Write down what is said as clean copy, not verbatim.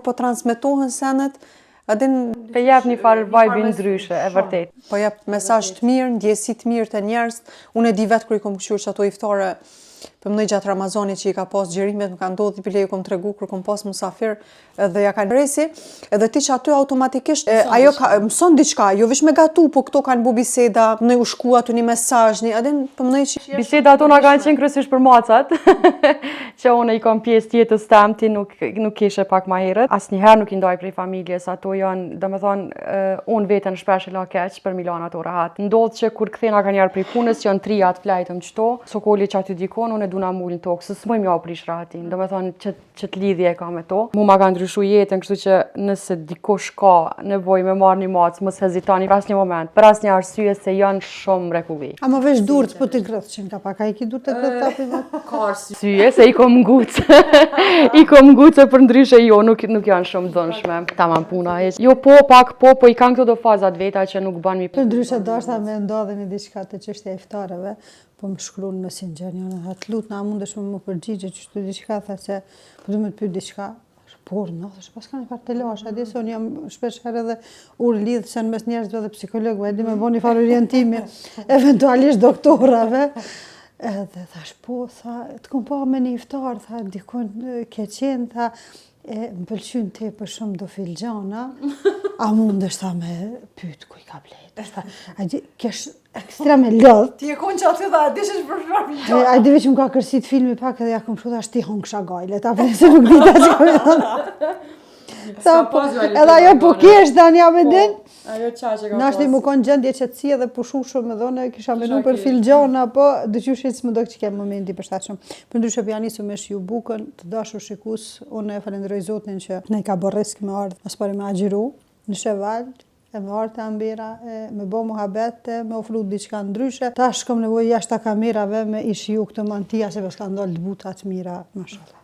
po transmetohen senet, Të jep një farë vibe ndryshe, e vërtet. Po jep mesazh të mirë, ndjesi të mirë të njerëz. Unë e di vetë kur i kom këshuar që ato iftare, për mënej gjatë Ramazanit që i ka pas gjerimet, më ka ndodhur bile ju kom tregu kur kom pas musafir edhe ja kanë resi, edhe ti që aty automatikisht ajo mëson diçka, jo vetëm me gatu, po këto kanë bu biseda, në u shku aty një mesazh, për mënej që biseda ato na kanë qenë kryesisht për macat, që unë i kam pjesë tjetës tem, ti nuk kishe pak ma herët. Asnjëherë nuk i ndaj prej familjes, ato janë, domethënë, unë veten shpesh e la keq për Milan ato rahat. Ndodh që kur kthena kanjëherë prej punës, janë trijat flajtëm çto, sokoli që aty dikon, unë e duna mulin tokë, se s'moj mja u prish rahatin, domethënë që të lidhje e ka me to. Mu ma ka ndryshu jetën, kështu që nëse dikush ka nevojë me marrë një macë, mos hezitoni për asnjë moment, për asnjë arsye se janë shumë mrekulli. A më vesh durët po të grëthshin ka pak, a i ki durët të grëth tapi vetë? Ka arsye se i kom ngucë. I kom ngucë për ndryshe jo, nuk janë shumë dënshme. Tamam puna heq. Jo po, pak po i kanë këto do fazat veta që nuk ban mi. Për ndryshe dashta me ndodhe një diçka të çështja e iftareve, po më shkruan në Messenger, tha të lut na mundesh më përgjigje çështë diçka, tha se po do më të pyet diçka. Por, no, thashë, pas ka një farë të lash, a di se unë jam shpesh herë edhe lidhë se në mes njerëzve dhe psikologëve, e di me bo një farë orientimi, eventualisht doktorave. Edhe thash, po, tha, të kom pa me një iftar, tha, dikon ke qenë, tha, më pëlqyn te për shumë do filxana, a mundesh, tha, me pyt ku i ka blet. A di, kesh ekstrem e lodh. ti e konë që aty dhe a dishesh për shfarë filxana. A di veç më ka kërsit filmi pak edhe ja kom shu, thash ti hon kësha gajle, ta për se nuk dita që kam janë. Edhe ajo po kesh, tani ja me din. Ajo qaqe ka Nashti më konë gjendje qëtësi edhe pushu shumë edhe une kisha menu për filxana, po dëqyshit s'më do që kemë momenti përshtatshëm. Për ndryshe për janisë me shiu bukën, të dashur shikus, unë e falenderoj Zotin që ne i ka bërë risk me ardhë, as pari me agjiru, në Sheval, e me ardhë të ambira, me bo muhabet, me ofru diçka ndryshe. Ta shkom nevoj jashtë ta kamerave me i shiu këtë mantia se pas ka ndollë të butat mira, mashallah.